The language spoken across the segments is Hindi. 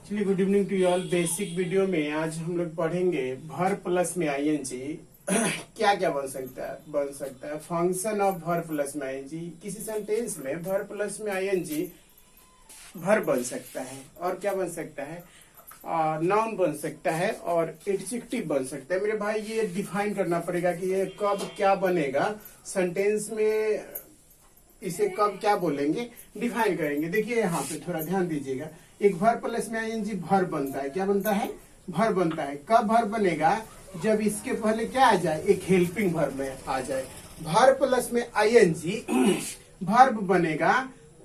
चलिए, good evening to you all. Basic video में आज हम लोग पढ़ेंगे भर प्लस में आईएनजी क्या क्या बन सकता है फंक्शन ऑफ भर प्लस में आईएनजी। किसी सेंटेंस में भर प्लस में आईएनजी भर बन सकता है और क्या बन सकता है, नाउन बन सकता है और एडजेक्टिव बन सकता है। मेरे भाई ये डिफाइन करना पड़ेगा कि ये कब क्या बनेगा सेंटेंस में, इसे कब क्या बोलेंगे डिफाइन करेंगे। देखिए यहाँ पे थोड़ा ध्यान दीजिएगा, एक भर प्लस में आईएनजी भर बनता है। क्या बनता है? भर बनता है। कब भर बनेगा? जब इसके पहले क्या आ जाए, एक हेल्पिंग वर्ब में आ जाए। भर प्लस में आईएनजी वर्ब बनेगा।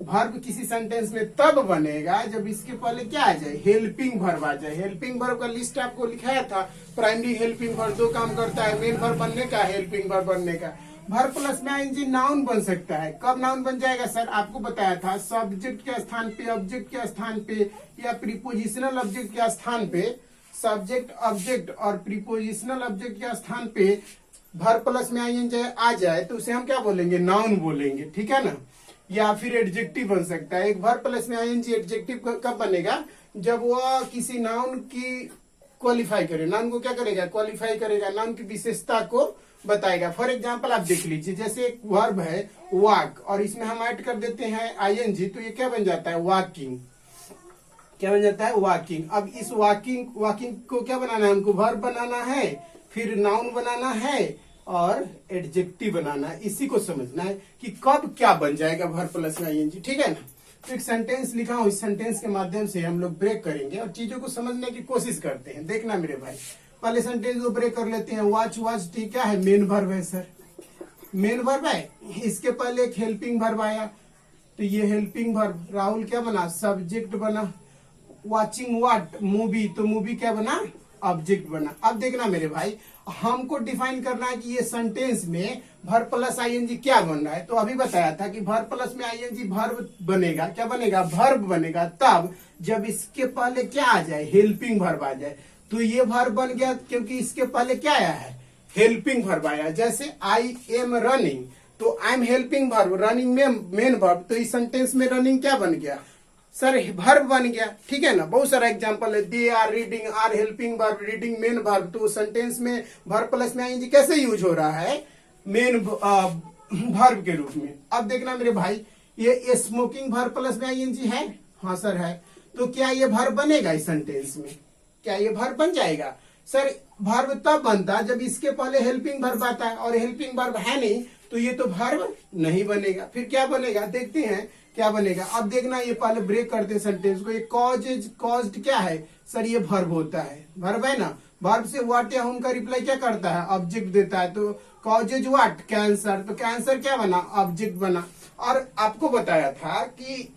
वर्ब किसी सेंटेंस में तब बनेगा जब इसके पहले क्या आ जाए, हेल्पिंग वर्ब आ जाए। हेल्पिंग वर्ब का लिस्ट आपको लिखाया था। प्राइमरी हेल्पिंग वर्ब दो काम करता है, मेन वर्ब बनने का, हेल्पिंग वर्ब बनने का। भर प्लस में आईएनजी नाउन बन सकता है। कब नाउन बन जाएगा सर? आपको बताया था, सब्जेक्ट के स्थान पे, ऑब्जेक्ट के स्थान पे या प्रीपोजिशनल ऑब्जेक्ट के स्थान पे। सब्जेक्ट ऑब्जेक्ट और प्रीपोजिशनल ऑब्जेक्ट के स्थान पे भर प्लस में आईएनजी आ जाए तो उसे हम क्या बोलेंगे, नाउन बोलेंगे। ठीक है ना? या फिर एडजेक्टिव बन सकता है। एक भर प्लस में आईएनजी एडजेक्टिव कब बनेगा? जब वह किसी नाउन की क्वालिफाई करे। नाउन को क्या करेगा? क्वालिफाई करेगा, नाउन की विशेषता को बताएगा। फॉर एग्जाम्पल आप देख लीजिए, जैसे एक वर्ब है वॉक और इसमें हम ऐड कर देते हैं आईएनजी तो ये क्या बन जाता है, वॉकिंग। क्या बन जाता है? वॉकिंग। अब इस वॉकिंग को क्या बनाना है हमको? वर्ब बनाना है, फिर नाउन बनाना है और एडजेक्टिव बनाना है। इसी को समझना है कि कब क्या बन जाएगा भर प्लस में आईएनजी। ठीक है ना? तो एक सेंटेंस लिखा हूं, इस सेंटेंस के माध्यम से हम लोग ब्रेक करेंगे और चीजों को समझने की कोशिश करते हैं। देखना मेरे भाई, पहले सेंटेंस को ब्रेक कर लेते हैं। वॉच वॉच ठीक क्या है? मेन वर्ब है सर, मेन वर्ब है। इसके पहले एक हेल्पिंग वर्ब आया तो ये हेल्पिंग वर्ब, राहुल क्या बना? सब्जेक्ट बना। Watching what? मूवी, तो मूवी क्या बना? ऑब्जेक्ट बना। अब देखना मेरे भाई, हमको डिफाइन करना है कि ये सेंटेंस में भर प्लस आईएनजी क्या बन रहा है। तो अभी बताया था कि भर प्लस में आईएनजी वर्ब बनेगा। क्या बनेगा? वर्ब बनेगा तब जब इसके पहले क्या आ जाए, हेल्पिंग वर्ब आ जाए। तो ये वर्ब बन गया क्योंकि इसके पहले क्या आया है, हेल्पिंग वर्ब आया। जैसे आई एम रनिंग, तो I am helping verb, running में मेन वर्ब, तो इस सेंटेंस में रनिंग क्या बन गया सर, वर्ब बन गया। ठीक है ना? बहुत सारा एग्जांपल है। They are reading, are helping verb, reading main verb. तो सेंटेंस में भर प्लस में आईएनजी कैसे यूज हो रहा है, मेन वर्ब के रूप में। अब देखना मेरे भाई, ये स्मोकिंग भर प्लस में आईएनजी है। हाँ सर है। तो क्या ये वर्ब बनेगा इस सेंटेंस में? क्या ये वर्ब बन जाएगा सर? वर्ब तब बनता जब इसके पहले हेल्पिंग वर्ब आता है और हेल्पिंग वर्ब है नहीं तो ये तो वर्ब नहीं बनेगा। फिर क्या बनेगा, देखते हैं क्या बनेगा। अब देखना, ये पहले ब्रेक करते हैं सेंटेंस को। ये कॉजेज, कॉज्ड क्या है सर? ये वर्ब होता है, वर्ब है ना। वर्ब से व्हाट या हुम का रिप्लाई क्या करता है, ऑब्जेक्ट देता है। तो कॉजेज व्हाट, कैंसर, तो कैंसर क्या बना, ऑब्जेक्ट बना। और आपको बताया था कि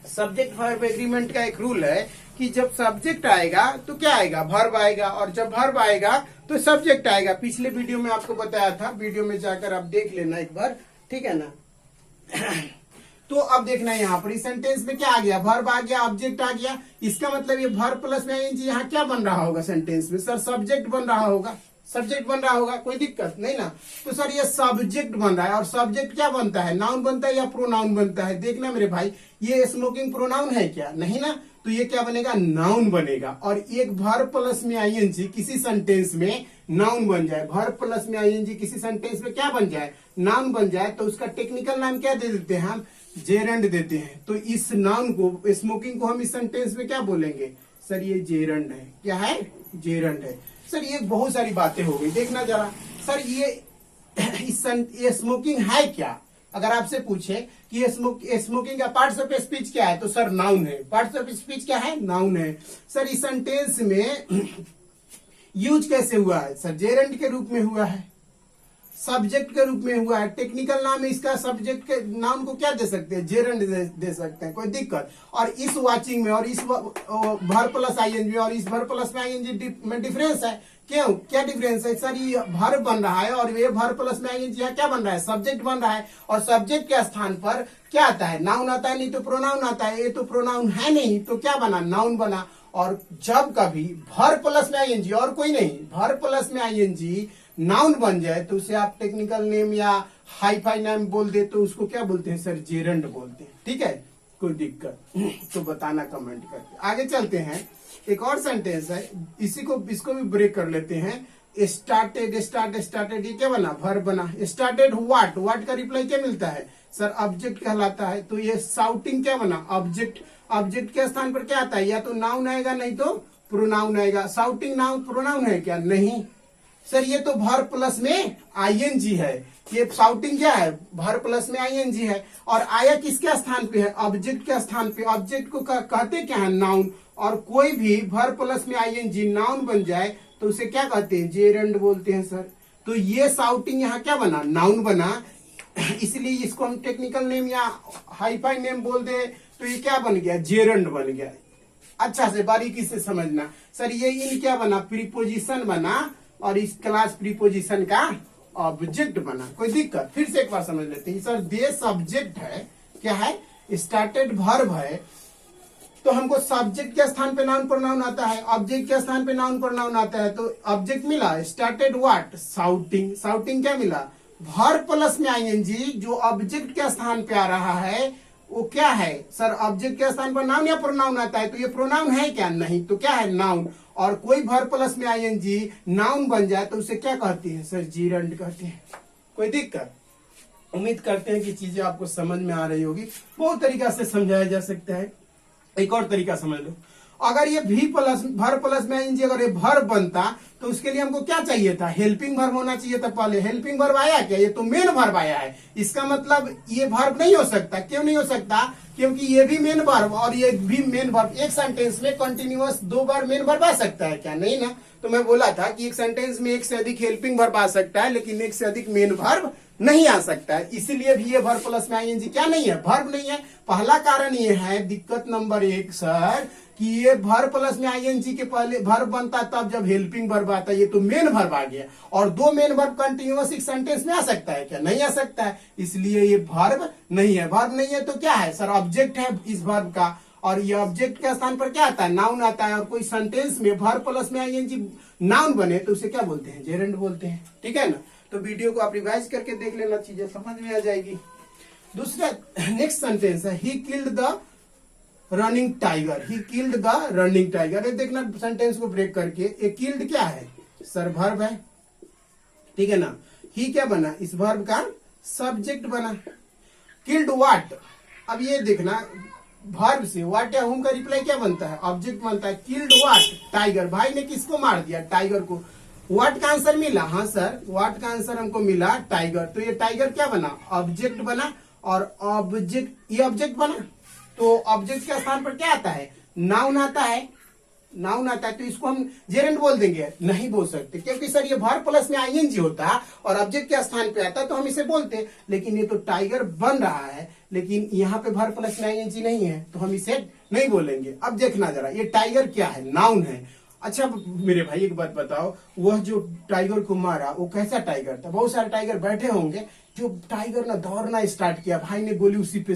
सब्जेक्ट वर्ब एग्रीमेंट का एक रूल है कि जब सब्जेक्ट आएगा तो क्या आएगा, वर्ब आएगा, और जब वर्ब आएगा तो सब्जेक्ट आएगा। पिछले वीडियो में आपको बताया था, वीडियो में जाकर आप देख लेना एक बार। ठीक है ना? तो अब देखना यहाँ पर इस सेंटेंस में क्या आ गया, वर्ब आ गया, ऑब्जेक्ट आ गया। इसका मतलब ये वर्ब प्लस में आईएनजी यहाँ क्या बन रहा होगा सेंटेंस में सर? सब्जेक्ट बन रहा होगा, सब्जेक्ट बन रहा होगा, कोई दिक्कत नहीं ना। तो सर ये सब्जेक्ट बन रहा है और सब्जेक्ट क्या बनता है, नाउन बनता है या प्रोनाउन बनता है? देखना मेरे भाई, ये स्मोकिंग प्रोनाउन है क्या? नहीं ना। तो ये क्या बनेगा, नाउन बनेगा। और एक वर्ब प्लस में आईएनजी किसी सेंटेंस में नाउन बन जाए, वर्ब प्लस में आईएनजी किसी सेंटेंस में क्या बन जाए, नाउन बन जाए, तो उसका टेक्निकल नाम क्या दे देते हैं हम, जेरंड देते हैं। तो इस नाउन को, स्मोकिंग को हम इस सेंटेंस में क्या बोलेंगे सर? ये जेरंड है। क्या है? जेरंड है सर। ये बहुत सारी बातें हो गई। देखना जरा सर, ये स्मोकिंग है क्या? अगर आपसे पूछे कि ये स्मोकिंग का पार्ट्स ऑफ स्पीच क्या है, तो सर नाउन है। पार्ट्स ऑफ स्पीच क्या है? नाउन है। सर इस सेंटेंस में यूज कैसे हुआ है सर? जेरंड के रूप में हुआ है, सब्जेक्ट के रूप में हुआ है। टेक्निकल नाम इसका, सब्जेक्ट के नाम को क्या दे सकते हैं, जेरंड दे सकते हैं, कोई दिक्कत। और इस वाचिंग में और इस भर प्लस आईएनजी और इस भर प्लस में आईएनजी में डिफरेंस है। क्यों, क्या डिफरेंस है सर? ये भर बन रहा है और ये भर प्लस में आईएनजी क्या बन रहा है, सब्जेक्ट बन रहा है। और सब्जेक्ट के स्थान पर क्या आता है, नाउन आता है, नहीं तो प्रोनाउन आता है। ये तो प्रोनाउन है नहीं तो क्या बना, नाउन बना। और जब कभी भर प्लस में आईएनजी और कोई नहीं, भर प्लस में आईएनजी नाउन बन जाए तो उसे आप टेक्निकल नेम या हाई फाई नेम बोल दे तो उसको क्या बोलते हैं सर? जेरंड बोलते हैं। ठीक है? कोई दिक्कत तो बताना कमेंट करके। आगे चलते हैं, एक और सेंटेंस है, इसको भी ब्रेक कर लेते हैं। स्टार्टेड ये क्या बना, वर्ब बना। स्टार्टेड व्हाट का रिप्लाई क्या मिलता है सर, ऑब्जेक्ट कहलाता है। तो ये शाउटिंग क्या बना, ऑब्जेक्ट के स्थान पर क्या आता है, या तो नाउन आएगा नहीं तो प्रोनाउन आएगा। शाउटिंग नाउन प्रोनाउन है क्या, नहीं सर, ये तो वर्ब प्लस में आईएनजी है। ये शाउटिंग क्या है, वर्ब प्लस में आईएनजी है, और आया किसके स्थान पे है, ऑब्जेक्ट के स्थान पे। ऑब्जेक्ट को कहते क्या है, नाउन। और कोई भी वर्ब प्लस में आईएनजी नाउन बन जाए तो उसे क्या कहते हैं, जेरंड बोलते हैं सर। तो ये शाउटिंग यहाँ क्या बना, नाउन बना, इसलिए इसको हम टेक्निकल नेम या हाईफाई नेम बोल दे तो ये क्या बन गया, जेरंड बन गया। अच्छा से बारीकी से समझना सर, ये इन क्या बना, प्रीपोजिशन बना, और इस क्लास प्रीपोजिशन का ऑब्जेक्ट बना। कोई दिक्कत, फिर से एक बार समझ लेते हैं सर। दे सब्जेक्ट है, क्या है, स्टार्टेड वर्ब है, तो हमको सब्जेक्ट के स्थान पे नाउन प्रोनाउन आता है, ऑब्जेक्ट के स्थान पे नाउन प्रोनाउन आता है। तो ऑब्जेक्ट मिला स्टार्टेड व्हाट, शाउटिंग क्या मिला, वर्ब प्लस में आईएनजी, जो ऑब्जेक्ट के स्थान पे आ रहा है वो क्या है सर, ऑब्जेक्ट के स्थान पर नाउन या प्रोनाउन आता है। तो ये प्रोनाउन है क्या, नहीं, तो क्या है, नाउन। और कोई वर्ब प्लस में आईएनजी नाउन बन जाए तो उसे क्या कहते हैं सर, जीरंड कहते हैं। कोई दिक्कत, उम्मीद करते हैं कि चीजें आपको समझ में आ रही होगी। बहुत तरीका से समझाया जा सकता है। एक और तरीका समझ लो, अगर ये भी प्लस वर्ब प्लस में आईएनजी अगर ये वर्ब बनता तो उसके लिए हमको क्या चाहिए था, हेल्पिंग वर्ब होना चाहिए था। पहले हेल्पिंग वर्ब आया क्या, ये तो मेन वर्ब आया है। इसका मतलब ये वर्ब नहीं हो सकता। क्यों नहीं हो सकता, क्योंकि ये भी मेन वर्ब और ये भी मेन वर्ब। एक सेंटेंस में कंटिन्यूअस 2 बार मेन वर्ब आ सकता है क्या, नहीं ना। तो मैं बोला था कि एक सेंटेंस में एक से अधिक हेल्पिंग वर्ब आ सकता है, लेकिन एक से अधिक मेन वर्ब नहीं आ सकता है। इसीलिए भी ये वर्ब प्लस में आईएनजी क्या नहीं है, वर्ब नहीं है। पहला कारण ये है, दिक्कत नंबर 1 सर, कि ये वर्ब प्लस में आईएनजी के पहले वर्ब बनता तब जब हेल्पिंग वर्ब आता, ये तो मेन वर्ब आ गया। और 2 मेन वर्ब कंटिन्यूअस एक सेंटेंस में आ सकता है क्या, नहीं आ सकता है। इसलिए ये वर्ब नहीं है। वर्ब नहीं है तो क्या है सर, ऑब्जेक्ट है इस वर्ब का, और ये ऑब्जेक्ट के स्थान पर क्या आता है, नाउन आता है। और कोई सेंटेंस में वर्ब प्लस में आईएनजी नाउन बने तो उसे क्या बोलते हैं, जेरंड बोलते हैं। ठीक है ना। तो वीडियो को आप रिवाइज करके देख लेना, चीजें समझ में आ जाएगी। दूसरा नेक्स्ट सेंटेंस है, he killed the running tiger. He killed the running tiger. ये देखना सेंटेंस को ब्रेक करके, ये किल्ड क्या है सर, वर्ब है, ठीक है ना। ही क्या बना, इस वर्ब का सब्जेक्ट बना। किल्ड व्हाट, अब ये देखना वर्ब से व्हाट या हुम का रिप्लाई क्या बनता है, ऑब्जेक्ट बनता है। Killed what, tiger. भाई ने किसको मार दिया, टाइगर को। व्हाट का आंसर मिला, हाँ सर, व्हाट का आंसर हमको मिला टाइगर। तो ये टाइगर क्या बना, ऑब्जेक्ट बना, और ऑब्जेक्ट ये ऑब्जेक्ट बना। तो ऑब्जेक्ट के स्थान पर क्या आता है, नाउन आता है, नाउन आता है। तो इसको हम जेरेंट बोल देंगे, नहीं बोल सकते, क्योंकि सर ये वर्ब प्लस में आईएनजी होता और ऑब्जेक्ट के स्थान पे आता तो हम इसे बोलते। लेकिन ये तो टाइगर बन रहा है, लेकिन यहाँ पे वर्ब प्लस में आईएनजी नहीं है, तो हम इसे नहीं बोलेंगे। अब देखना जरा, ये टाइगर क्या है, नाउन है। अच्छा मेरे भाई एक बात बताओ, वह जो टाइगर को मारा वो कैसा टाइगर था। बहुत सारे टाइगर बैठे होंगे, जो टाइगर ना दौड़ना स्टार्ट किया, भाई ने गोली उसी पे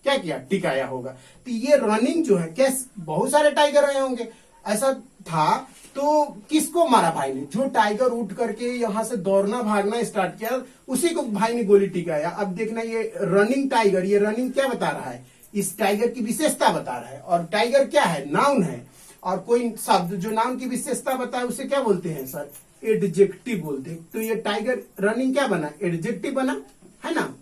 क्या किया, टिकाया होगा। तो ये रनिंग जो है, कैसे बहुत सारे टाइगर रहे होंगे, ऐसा था। तो किसको मारा भाई ने, जो टाइगर उठ करके यहाँ से दौड़ना भागना स्टार्ट किया, उसी को भाई ने गोली टिकाया। अब देखना ये रनिंग टाइगर, ये रनिंग क्या बता रहा है, इस टाइगर की विशेषता बता रहा है। और टाइगर क्या है, नाउन है। और कोई शब्द जो नाउन की विशेषता बताए उसे क्या बोलते हैं सर, एडजेक्टिव बोलते हैं। तो ये टाइगर रनिंग क्या बना, एडजेक्टिव बना, है ना।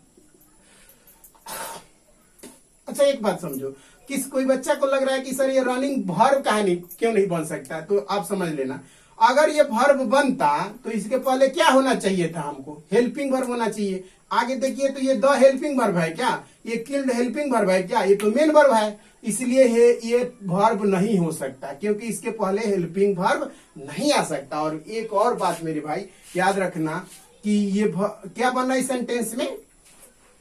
अच्छा एक बात समझो, कोई बच्चा को लग रहा है कि सर ये रनिंग वर्ब कहानी क्यों नहीं बन सकता, तो आप समझ लेना, अगर ये वर्ब बनता तो इसके पहले क्या होना चाहिए था, हमको हेल्पिंग वर्ब होना चाहिए। आगे देखिए, तो ये द हेल्पिंग वर्ब है क्या, ये किल्ड हेल्पिंग वर्ब है क्या, ये तो मेन वर्ब है। इसलिए ये वर्ब नहीं हो सकता, क्योंकि इसके पहले हेल्पिंग वर्ब नहीं आ सकता। और एक और बात मेरे भाई याद रखना कि ये क्या बनना इस सेंटेंस में,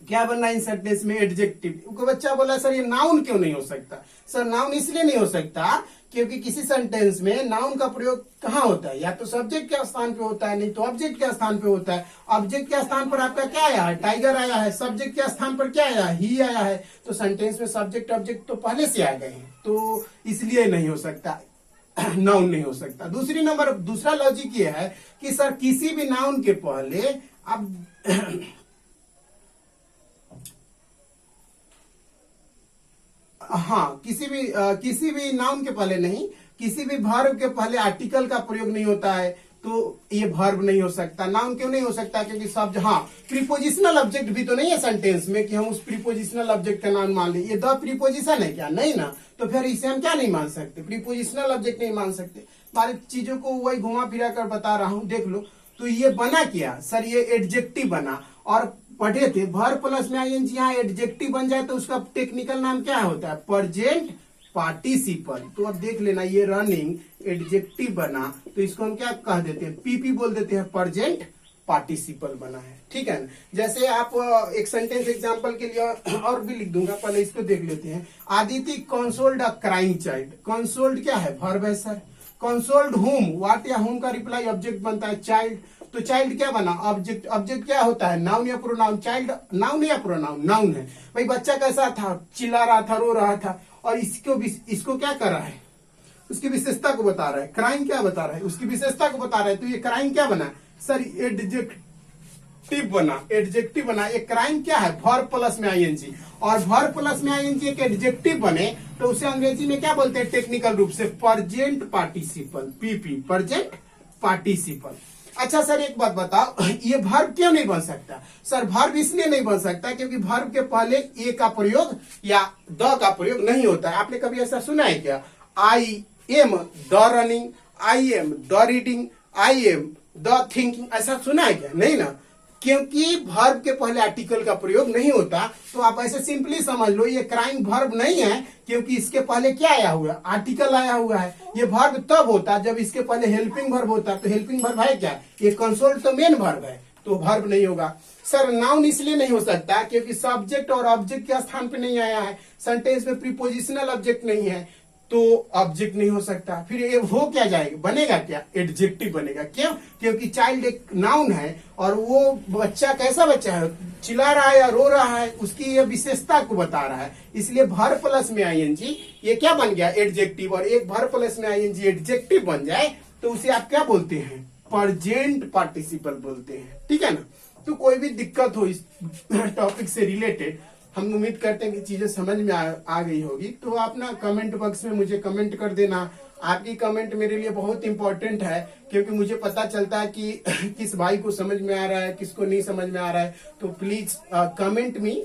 क्या बनना इन सेंटेंस में, एडजेक्टिव। बच्चा बोला सर ये नाउन क्यों नहीं हो सकता। सर नाउन इसलिए नहीं हो सकता क्योंकि किसी सेंटेंस में नाउन का प्रयोग कहाँ होता है, या तो सब्जेक्ट के स्थान पे होता है, नहीं तो ऑब्जेक्ट के स्थान पे होता है। ऑब्जेक्ट के स्थान पर आपका क्या आया है, टाइगर आया है। सब्जेक्ट के स्थान पर क्या आया है, ही आया है। तो सेंटेंस में सब्जेक्ट ऑब्जेक्ट तो पहले से आ गए हैं, तो इसलिए नहीं हो सकता, नाउन नहीं हो सकता। दूसरा लॉजिक ये है कि सर किसी भी नाउन के पहले अब हाँ, किसी भी नाउन के पहले नहीं, किसी भी वर्ब के पहले आर्टिकल का प्रयोग नहीं होता है, तो ये वर्ब नहीं हो सकता। नाउन क्यों नहीं हो सकता? क्योंकि शब्द, हाँ, प्रीपोजिशनल ऑब्जेक्ट भी तो नहीं है सेंटेंस में कि हम उस प्रीपोजिशनल ऑब्जेक्ट का नाम मान ले। ये द प्रीपोजिशन है क्या? नहीं ना। तो फिर इसे हम क्या नहीं मान सकते? प्रीपोजिशनल ऑब्जेक्ट नहीं मान सकते। सारी चीजों को वही घुमा फिरा कर बता रहा हूं, देख लो। तो ये बना क्या सर? ये एडजेक्टिव बना। और पढ़े थे वर्ब प्लस में आईएनजी, यहाँ एडजेक्टिव बन जाए तो उसका टेक्निकल नाम क्या होता है? Present participle. तो अब देख लेना, ये रनिंग एडजेक्टिव बना तो इसको हम क्या कह देते हैं? पीपी बोल देते हैं, प्रेजेंट पार्टिसिपल बना है। ठीक है ना। जैसे आप एक सेंटेंस एग्जांपल के लिए और भी लिख दूंगा, पहले इसको देख लेते हैं। आदिति कंसोल्ड अ क्राइंग चाइल्ड। कंसोल्ड क्या है? वर्ब है सर। कंसोल्ड हुम, व्हाट या हुम का रिप्लाई ऑब्जेक्ट बनता है चाइल्ड। तो चाइल्ड क्या बना? ऑब्जेक्ट। ऑब्जेक्ट क्या होता है? नाउन या प्रोनाउन? चाइल्ड नाउन या प्रोनाउन? नाउन है। भाई बच्चा कैसा था? चिल्ला रहा था, रो रहा था, और इसको क्या कर रहा है? उसकी विशेषता को बता रहा है। क्राइम क्या बता रहा है? उसकी विशेषता को बता रहा है। तो ये क्राइम क्या बना सर? एडजेक्टिव बना। एडजेक्टिव बना। एक क्राइम क्या है? वर्ब प्लस में आईएनजी। और वर्ब प्लस में आईएनजी एक एडजेक्टिव बने तो उसे अंग्रेजी में क्या बोलते हैं टेक्निकल रूप से? Present participle, PP, present participle. अच्छा सर एक बात बताओ, ये वर्ब क्यों नहीं बन सकता? सर वर्ब इसलिए नहीं बन सकता क्योंकि वर्ब के पहले ए का प्रयोग या द का प्रयोग नहीं होता है। आपने कभी ऐसा सुना है क्या? I am the running, I am the reading, I am the thinking, ऐसा सुना है क्या? नहीं ना। क्योंकि वर्ब के पहले आर्टिकल का प्रयोग नहीं होता। तो आप ऐसे सिंपली समझ लो ये क्राइम वर्ब नहीं है, क्योंकि इसके पहले क्या आया हुआ है? आर्टिकल आया हुआ है। ये वर्ब तब होता जब इसके पहले हेल्पिंग वर्ब होता। तो हेल्पिंग वर्ब है क्या? ये कंसोल्ड तो मेन वर्ब है, तो वर्ब नहीं होगा। सर नाउन इसलिए नहीं हो सकता क्योंकि सब्जेक्ट और ऑब्जेक्ट के स्थान पे नहीं आया है। सेंटेंस में प्रीपोजिशनल ऑब्जेक्ट नहीं है, तो ऑब्जेक्ट नहीं हो सकता। फिर ये हो क्या जाएगा? बनेगा क्या? एडजेक्टिव बनेगा। क्यों? क्योंकि चाइल्ड एक नाउन है और वो बच्चा कैसा बच्चा है? चिल्ला रहा है या रो रहा है, उसकी ये विशेषता को बता रहा है। इसलिए वर्ब प्लस में आईएनजी ये क्या बन गया? एडजेक्टिव। और एक वर्ब प्लस में आईएनजी एडजेक्टिव बन जाए तो उसे आप क्या बोलते हैं? प्रेजेंट पार्टिसिपल बोलते हैं। ठीक है ना। तो कोई भी दिक्कत हो इस टॉपिक से रिलेटेड, हम उम्मीद करते हैं कि चीजें समझ में आ गई होगी। तो आप ना कमेंट बॉक्स में मुझे कमेंट कर देना। आपकी कमेंट मेरे लिए बहुत इंपॉर्टेंट है, क्योंकि मुझे पता चलता है कि किस भाई को समझ में आ रहा है, किसको नहीं समझ में आ रहा है। तो प्लीज कमेंट मी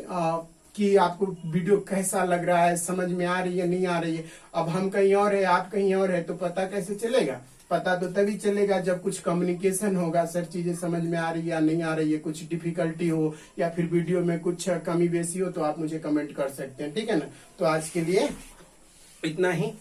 कि आपको वीडियो कैसा लग रहा है, समझ में आ रही है, नहीं आ रही है। अब हम कहीं और है, आप कहीं और है, तो पता कैसे चलेगा? पता तो तभी चलेगा जब कुछ कम्युनिकेशन होगा। सर चीजें समझ में आ रही है या नहीं आ रही है, कुछ डिफिकल्टी हो या फिर वीडियो में कुछ कमी बेसी हो, तो आप मुझे कमेंट कर सकते हैं। ठीक है ना। तो आज के लिए इतना ही।